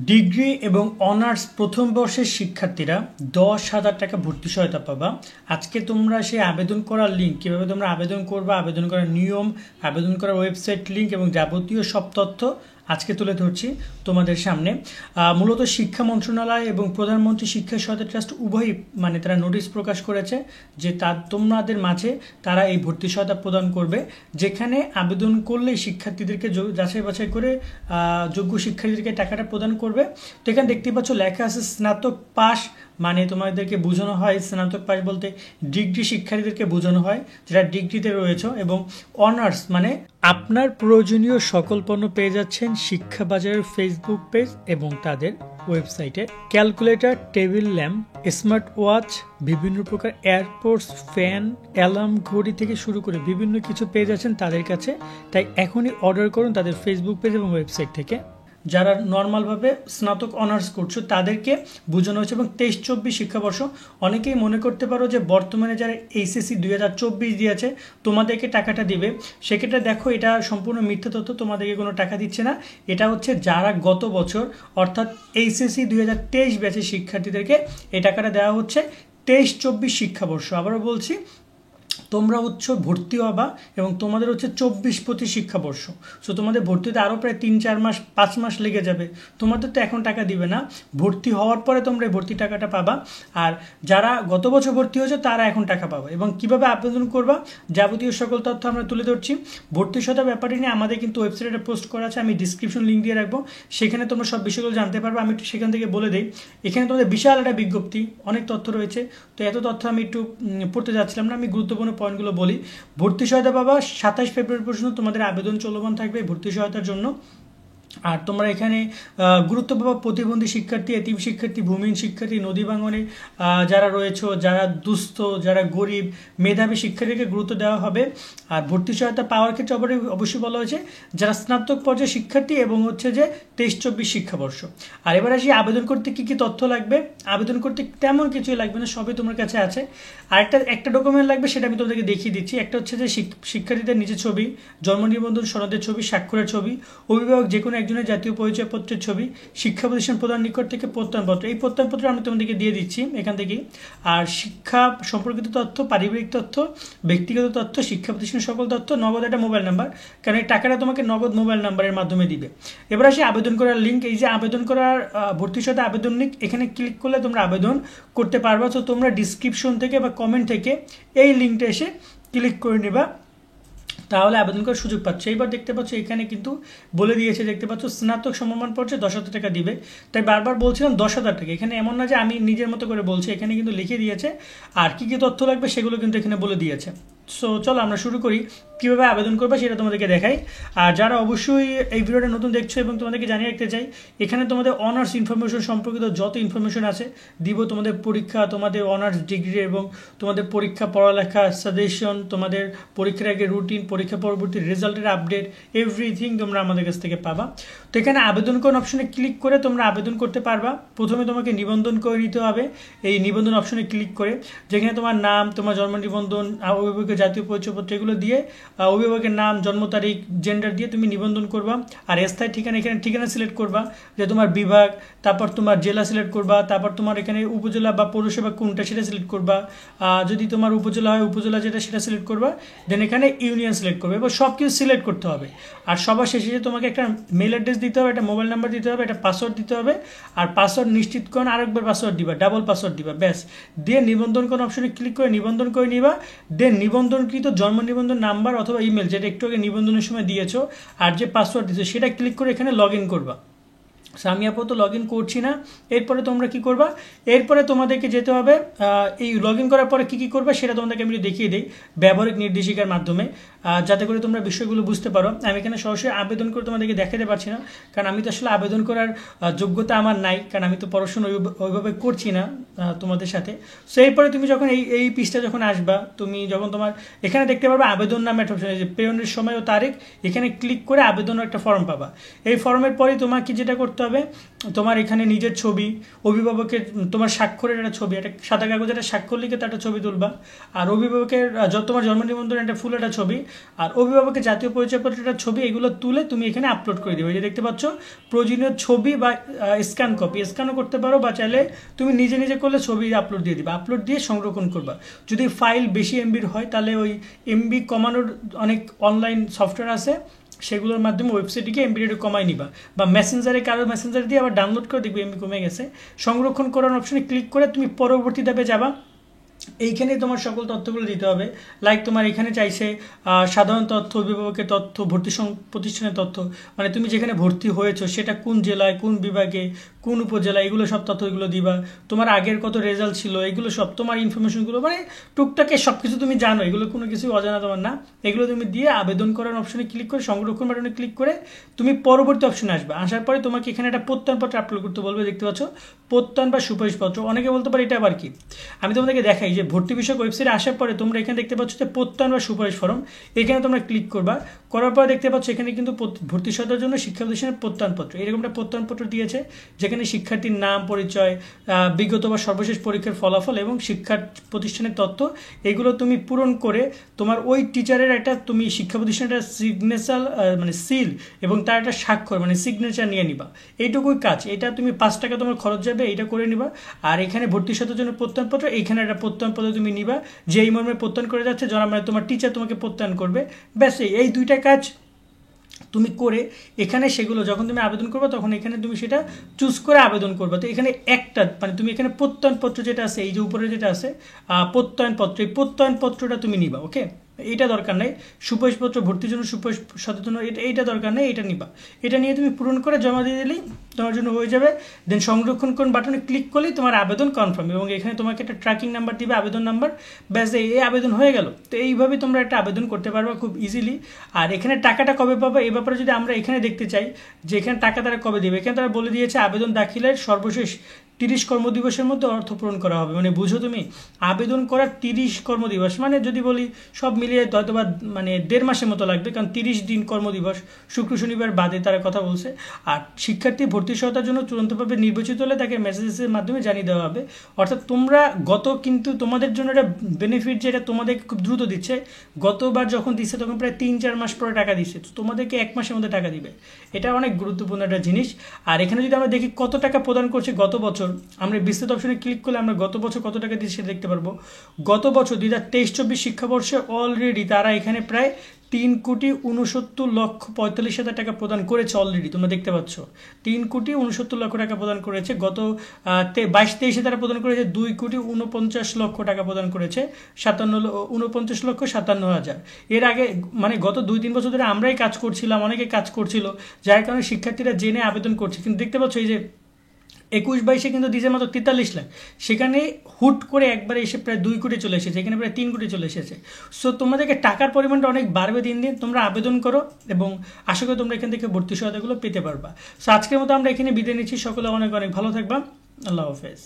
Degree এবং honours প্রথম বর্ষের শিক্ষার্থীরা 10,000 টাকা ভর্তি সহায়তা পাবা। আজকে তোমরা সেই আবেদন করার লিঙ্ক, কীভাবে তোমরা আবেদন করবা, আবেদন করার নিয়ম, আবেদন করার ওয়েবসাইট লিঙ্ক এবং যাবতীয় সব তথ্য আজকে তুলে ধরছি তোমাদের সামনে। মূলত শিক্ষা মন্ত্রণালয় এবং প্রধানমন্ত্রী শিক্ষা সহায়তা ট্রাস্ট উভয়ই তারা নোটিশ প্রকাশ করেছে যে তোমাদের মাঝে তারা এই ভর্তি সহায়তা প্রদান করবে, যেখানে আবেদন করলে শিক্ষার্থীদেরকে যাচাই বাছাই করে যোগ্য শিক্ষার্থীদেরকে টাকাটা প্রদান করবে। তো এখানে দেখতে পাচ্ছ লেখা আছে স্নাতক পাস, তোমাদেরকে বোঝানো হয় স্নাতক পাস বলতে ডিগ্রি শিক্ষার্থীদেরকে বোঝানো হয় যারা ডিগ্রিতে রয়েছে, এবং অনার্স আপনার প্রয়োজনীয় সকল পণ্য পেয়ে যাচ্ছেন শিক্ষা বাজারের ফেসবুক পেজ এবং তাদের ওয়েবসাইটে। Calculator, table lamp, smart watch, বিভিন্ন প্রকার এয়ারপোর্টস, ফ্যান, অ্যালার্ম, ঘড়ি থেকে শুরু করে বিভিন্ন কিছু পেয়ে যাচ্ছেন তাদের কাছে। তাই এখনই অর্ডার করুন তাদের ফেসবুক পেজ এবং ওয়েবসাইট থেকে। যারা নর্মালভাবে স্নাতক অনার্স করছো তাদেরকে বোঝানো হয়েছে। এবং 23-24 শিক্ষাবর্ষ, অনেকেই মনে করতে পারো যে বর্তমানে যারা এইচএসসি 2024 দিয়েছে তোমাদেরকে টাকাটা দিবে, সেক্ষেত্রে দেখো এটা সম্পূর্ণ মিথ্যা তথ্য। তোমাদেরকে কোনো টাকা দিচ্ছে না। এটা হচ্ছে যারা গত বছর অর্থাৎ এইচএসসি 2023 ব্যাচের শিক্ষার্থীদেরকে এই টাকাটা দেওয়া হচ্ছে 23-24 শিক্ষাবর্ষ। আবারও বলছি, তোমরা ভর্তি হবা এবং তোমাদের 24-25 শিক্ষাবর্ষ। সো তোমাদের ভর্তিতে আরও প্রায় 3-4 মাস 5 মাস লেগে যাবে। তোমাদের তো এখন টাকা দিবে না, ভর্তি হওয়ার পরে তোমরা ভর্তি টাকাটা পাবা। আর যারা গত বছর ভর্তি হয়েছে তারা এখন টাকা পাবা। এবং কিভাবে আবেদন করবা যাবতীয় সকল তথ্য আমরা তুলে ধরছি। ভর্তি সহায়তা ব্যাপারটি নিয়ে আমাদের কিন্তু ওয়েবসাইটে পোস্ট করা আছে, আমি ডিসক্রিপশন লিঙ্ক দিয়ে রাখবো, সেখানে তোমরা সব বিষয়গুলো জানতে পারবে। আমি একটু সেখান থেকে বলে দিই। এখানে তোমাদের বিশাল একটা বিজ্ঞপ্তি, অনেক তথ্য রয়েছে। তো এত তথ্য আমি একটু পড়তে যাচ্ছিলাম না, আমি গুরুত্বপূর্ণ পয়েন্টগুলো বলি। ভর্তি সহায়তা পাবা 27 ফেব্রুয়ারি পর্যন্ত তোমাদের আবেদন চলমান থাকবে ভর্তি সহায়তার জন্য। আর তোমরা এখানে গুরুত্ব পাবা প্রতিবন্ধী শিক্ষার্থী, এতিম শিক্ষার্থী, ভূমিহীন শিক্ষার্থী, নদী ভাঙনে যারা রয়েছে, যারা দুস্থ, যারা গরিব, মেধাবী শিক্ষার্থীকে গুরুত্ব দেওয়া হবে। আর ভর্তি সহায়তা পাওয়ার ক্ষেত্রে অবশ্যই বলা হয়েছে যারা স্নাতক পর্যায়ের শিক্ষার্থী এবং 23-24 শিক্ষাবর্ষ। আর এবার আসি আবেদন করতে কী কী তথ্য লাগবে। আবেদন করতে তেমন কিছুই লাগবে না, সবই তোমার কাছে আছে। আর একটা ডকুমেন্ট লাগবে, সেটা আমি তোমাদেরকে দেখিয়ে দিচ্ছি। একটা হচ্ছে যে শিক্ষার্থীদের নিজের ছবি, জন্ম নিবন্ধন সনদের ছবি, স্বাক্ষরের ছবি, অভিভাবক যে কোনো একজনের জাতীয় পরিচয়পত্রের ছবি, শিক্ষা প্রতিষ্ঠান প্রধান নিকট থেকে প্রত্যয়নপত্র। এই প্রত্যয়নপত্র আমি তোমাদেরকে দিয়ে দিচ্ছি এখান থেকেই। আর শিক্ষা সম্পর্কিত তথ্য, পারিবারিক তথ্য, ব্যক্তিগত তথ্য, শিক্ষা প্রতিষ্ঠানের সকল তথ্য, নগদ একটা মোবাইল নাম্বার, কারণ এই টাকাটা তোমাকে নগদ মোবাইল নাম্বারের মাধ্যমে দিবে। এবার আসি আবেদন করার লিঙ্ক। এই যে আবেদন করার ভর্তির সাথে আবেদন লিঙ্ক, এখানে ক্লিক করলে তোমরা আবেদন করতে পারবা। তো তোমরা ডিসক্রিপশন থেকে বা কমেন্ট থেকে এই লিঙ্কটা এসে ক্লিক করে নেবা, তাহলে আবেদন করার সুযোগ পাচ্ছে। এইবার দেখতে পাচ্ছ এখানে কিন্তু বলে দিয়েছে, দেখতে পাচ্ছ স্নাতক সমমান পর্যায়ে 10,000 টাকা দিবে। তাই বারবার বলছিলাম 10,000 টাকা, এখানে এমন না যে আমি নিজের মতো করে বলছি, এখানে কিন্তু লিখে দিয়েছে। আর কী কী তথ্য লাগবে সেগুলো কিন্তু এখানে বলে দিয়েছে। সো চলো আমরা শুরু করি, কীভাবে আবেদন করবে সেটা তোমাদেরকে দেখাই। আর যারা অবশ্যই এই ভিডিওটা নতুন দেখছো এবং তোমাদেরকে জানিয়ে রাখতে চাই, এখানে তোমাদের অনার্স ইনফরমেশন সম্পর্কিত যত ইনফরমেশন আছে দিব। তোমাদের পরীক্ষা, তোমাদের অনার্স ডিগ্রি এবং তোমাদের পরীক্ষা, পড়ালেখা, সাজেশন, তোমাদের পরীক্ষার আগে রুটিন, পরীক্ষা পরবর্তী রেজাল্টের আপডেট, এভরিথিং তোমরা আমাদের কাছ থেকে পাবা। তো এখানে আবেদন করুন অপশনে ক্লিক করে তোমরা আবেদন করতে পারবা। প্রথমে তোমাকে নিবন্ধন করে নিতে হবে, এই নিবন্ধন অপশনে ক্লিক করে, যেখানে তোমার নাম, তোমার জন্ম নিবন্ধন, অভিভাবকের জাতীয় পরিচয়পত্র এগুলো দিয়ে, অভিভাবকের নাম, জন্ম তারিখ, জেন্ডার দিয়ে তুমি নিবন্ধন করবা। আর স্থায়ী ঠিকানা, এখানে ঠিকানা সিলেক্ট করবা, যে তোমার বিভাগ, তারপর তোমার জেলা সিলেক্ট করবা, তারপর তোমার এখানে উপজেলা বা পৌরসভা কোনটা সেটা সিলেক্ট করবা। যদি তোমার উপজেলা হয় উপজেলা যেটা সেটা সিলেক্ট করবা। দেন এখানে ইউনিয়ন সিলেক্ট করবে, এবার সব কিছু সিলেক্ট করতে হবে। আর সবার শেষে তোমাকে একটা মেল অ্যাড্রেস দিতে হবে, একটা মোবাইল নাম্বার দিতে হবে, একটা পাসওয়ার্ড দিতে হবে। আর পাসওয়ার্ড নিশ্চিতকরণ আরেকবার পাসওয়ার্ড দিবা, ডাবল পাসওয়ার্ড দিবা, ব্যাস। দিয়ে নিবন্ধন কোন অপশনে ক্লিক করে নিবন্ধন করে নিবা। দেন নিবন্ধনকৃত জন্ম নিবন্ধন নাম্বার অথবা ইমেল, যেটা একটু আগে নিবন্ধনের সময় দিয়েছো, আর যে পাসওয়ার্ড দিয়েছো সেটা ক্লিক করে এখানে লগ ইন করবা। আমি আপাতত লগ ইন করছি না। এরপরে তোমরা কি করবা, এরপরে তোমাদেরকে যেতে হবে, এই লগ ইন করার পরে কী করবা সেটা তোমাদেরকে আমি দেখিয়ে দিই ব্যবহারিক নির্দেশিকার মাধ্যমে, যাতে করে তোমরা বিষয়গুলো বুঝতে পারো। আমি এখানে সরাসরি আবেদন করে তোমাদেরকে দেখাতে পারছি না, কারণ আমি তো আসলে আবেদন করার যোগ্যতা আমার নাই, কারণ আমি তো পড়াশোনা ওইভাবে করছি না তোমাদের সাথে। সো এরপরে তুমি যখন এই পিসটা যখন আসবা, তুমি যখন তোমার এখানে দেখতে পারবে আবেদন নামে একটা অপশন, যে প্রেরণের সময় ও তারিখ, এখানে ক্লিক করে আবেদনের একটা ফর্ম পাবা। এই ফর্মের পরে তোমাকে যেটা করতে হবে তোমার এখানে নিজের ছবি, অভিভাবকের তোমার স্বাক্ষরের একটা ছবি, একটা সাদা কাগজে একটা স্বাক্ষর লিখে তার একটা ছবি তুলবা, আর অভিভাবকের তোমার জন্ম নিবন্ধনের একটা ফুল একটা ছবি, আর অভিভাবকের জাতীয় পরিচয়পত্রের একটা ছবি, এগুলো তুলে তুমি এখানে আপলোড করে দিবে। এই যে দেখতে পাচ্ছ প্রয়োজনীয় ছবি বা স্ক্যান কপি, স্ক্যানও করতে পারো বা চাইলে তুমি নিজে নিজে করলে ছবি আপলোড দিয়ে দিবা, আপলোড দিয়ে সংরক্ষণ করবা। যদি ফাইল বেশি এমবির হয় তাহলে ওই এমবি কমানোর অনেক অনলাইন সফটওয়্যার আছে, সেগুলোর মাধ্যমে ওয়েবসাইটে গিয়ে এমবিটা কমাই নিবা, বা মেসেঞ্জারে কারো মেসেঞ্জার দিয়ে আবার ডাউনলোড করে দেখবে এমবি কমে গেছে। সংরক্ষণ করার অপশনে ক্লিক করে তুমি পরবর্তী ধাপে যাবা। এইখানে তোমার সকল তথ্যগুলো দিতে হবে, লাইক তোমার এখানে চাইছে সাধারণ তথ্য, অভিভাবকের তথ্য, ভর্তি প্রতিষ্ঠানের তথ্য, মানে তুমি যেখানে ভর্তি হয়েছো সেটা কোন জেলায়, কোন বিভাগে, কোন উপজেলা, এগুলো সব তথ্যগুলো দিবা। তোমার আগের কত রেজাল্ট ছিল, এগুলো সব তোমার ইনফরমেশনগুলো, মানে টুকটাকে সব কিছু তুমি জানো, এগুলো কোনো কিছু অজানা তোমার না। এগুলো তুমি দিয়ে আবেদন করার অপশনে ক্লিক করে সংরক্ষণ বাটনে ক্লিক করে তুমি পরবর্তী অপশনে আসবে। আসার পরে তোমাকে এখানে একটা প্রত্যয়নপত্র আপলোড করতে বলবে, দেখতে পাচ্ছ প্রত্যয়ন বা সুপারিশপত্র। অনেকে বলতে পারে এটা আবার কি, আমি তোমাদেরকে দেখাই যে ভর্তি বিষয়ক ওয়েবসাইটে আসার পরে তোমরা এখানে দেখতে পাচ্ছ যে প্রত্যয়ন বা সুপারিশ ফর্ম, এখানে তোমরা ক্লিক করবা। করার পরে দেখতে পাচ্ছ এখানে কিন্তু ভর্তি সহায়তার জন্য শিক্ষা প্রতিষ্ঠানের প্রত্যয়নপত্র, এরকম একটা প্রত্যয়নপত্র দিয়েছে যেখানে শিক্ষার্থীর নাম, পরিচয়, বিগত বা সর্বশেষ পরীক্ষার ফলাফল এবং শিক্ষা প্রতিষ্ঠানের তথ্য, এগুলো তুমি পূরণ করে তোমার ওই টিচারের একটা তুমি শিক্ষা প্রতিষ্ঠানের সিগনেচার মানে সিল এবং তার একটা স্বাক্ষর মানে সিগনেচার নিয়ে নিবা। এইটুকুই কাজ, এটা তুমি 5 টাকা তোমার খরচ যাবে, এইটা করে নিবা। আর এখানে ভর্তি সহায়তার জন্য প্রত্যয়নপত্র, এইখানে একটা প্রত্যয়নপত্র তুমি নিবা যে এই মর্মে প্রত্যয়ন করে যাচ্ছে, যারা মানে তোমার টিচার তোমাকে প্রত্যয়ন করবে। ব্যাস এই দুইটা কাজ তুমি করে এখানে সেগুলো যখন তুমি আবেদন করবে তখন এখানে তুমি সেটা চুজ করে আবেদন করবে। তো এখানে একটা মানে তুমি এখানে প্রত্যয়নপত্র যেটা আছে, এই যে উপরে যেটা আছে প্রত্যয়নপত্র, এই প্রত্যয়নপত্রটা তুমি নিবা। ওকে, এইটা দরকার নেই। সুপারিশপত্র ভর্তির জন্য সুপারিশ সাথে জন্য এইটা দরকার নেই, এটা নিবা। এটা নিয়ে তুমি পূরণ করে জমা দিয়ে দিলেই তোমার জন্য হয়ে যাবে। দেন সংরক্ষণ কোন বাটনে ক্লিক করলেই তোমার আবেদন কনফার্ম, এবং এখানে তোমাকে একটা ট্র্যাকিং নাম্বার দিবে, আবেদন নাম্বার। ব্যাস এই আবেদন হয়ে গেল। তো এইভাবে তোমরা একটা আবেদন করতে পারবে খুব ইজিলি। আর এখানে টাকাটা কবে পাবে এ ব্যাপারে যদি আমরা এখানে দেখতে চাই যে এখানে টাকা তারা কবে দেবে, এখানে তারা বলে দিয়েছে আবেদন দাখিলের সর্বশেষ 30 কর্মদিবসের মধ্যে অর্থ পূরণ করা হবে। মানে বুঝো তুমি, আবেদন করার 30 কর্মদিবস, মানে যদি বলি সব মিলিয়ে হয়তো বা মানে 1.5 মাসের মতো লাগবে, কারণ 30 দিন কর্মদিবস শুক্র শনিবার বাদে তারা কথা বলছে। আর শিক্ষার্থী ভর্তি সহায়তার জন্য চূড়ান্তভাবে নির্বাচিত হলে তাকে মেসেজের মাধ্যমে জানিয়ে দেওয়া হবে। অর্থাৎ তোমরা কিন্তু তোমাদের জন্য একটা বেনিফিট যেটা তোমাদের খুব দ্রুত দিচ্ছে। গতবার যখন দিচ্ছে তখন প্রায় 3-4 মাস পরে টাকা দিচ্ছে, তো তোমাদেরকে 1 মাসের মধ্যে টাকা দিবে। এটা অনেক গুরুত্বপূর্ণ একটা জিনিস। আর এখানে যদি আমরা দেখি কত টাকা প্রদান করছে গত বছর, আমরা বিস্তারিত অপশনে ক্লিক করলে আমরা গত বছর কত টাকা দিয়েছি সেটা দেখতে পারবো। গত বছর 2023-24 শিক্ষাবর্ষে অলরেডি তারা এখানে প্রায় 3,69,45,000 টাকা প্রদান করেছে অলরেডি, তোমরা দেখতে পাচ্ছ 3,69,00,000 টাকা প্রদান করেছে। গত 22-23-এ তারা প্রদান করেছে 2,49,00,000 টাকা প্রদান করেছে, 49,57,000। এর আগে মানে গত 2-3 বছর ধরে আমরাই কাজ করছিলাম, অনেকে কাজ করছিল, যার কারণে শিক্ষার্থীরা জেনে আবেদন করছে। কিন্তু দেখতে পাচ্ছ এই যে 21-22-এ কিন্তু দিয়েছে মাত্র 43 লাখ, সেখানে হুট করে একবারে এসে প্রায় 2 কোটি চলে এসেছে, এখানে প্রায় 3 কোটি চলে এসেছে। সো তোমাদেরকে টাকার পরিমাণটা অনেক বাড়বে দিন দিন। তোমরা আবেদন করো এবং আশা করি তোমরা এখান থেকে ভর্তি সহায়তাগুলো পেতে পারবা। সো আজকের মতো আমরা এখানে বিদায় নিচ্ছি। সকলে অনেক অনেক ভালো থাকবা। আল্লাহ হাফেজ।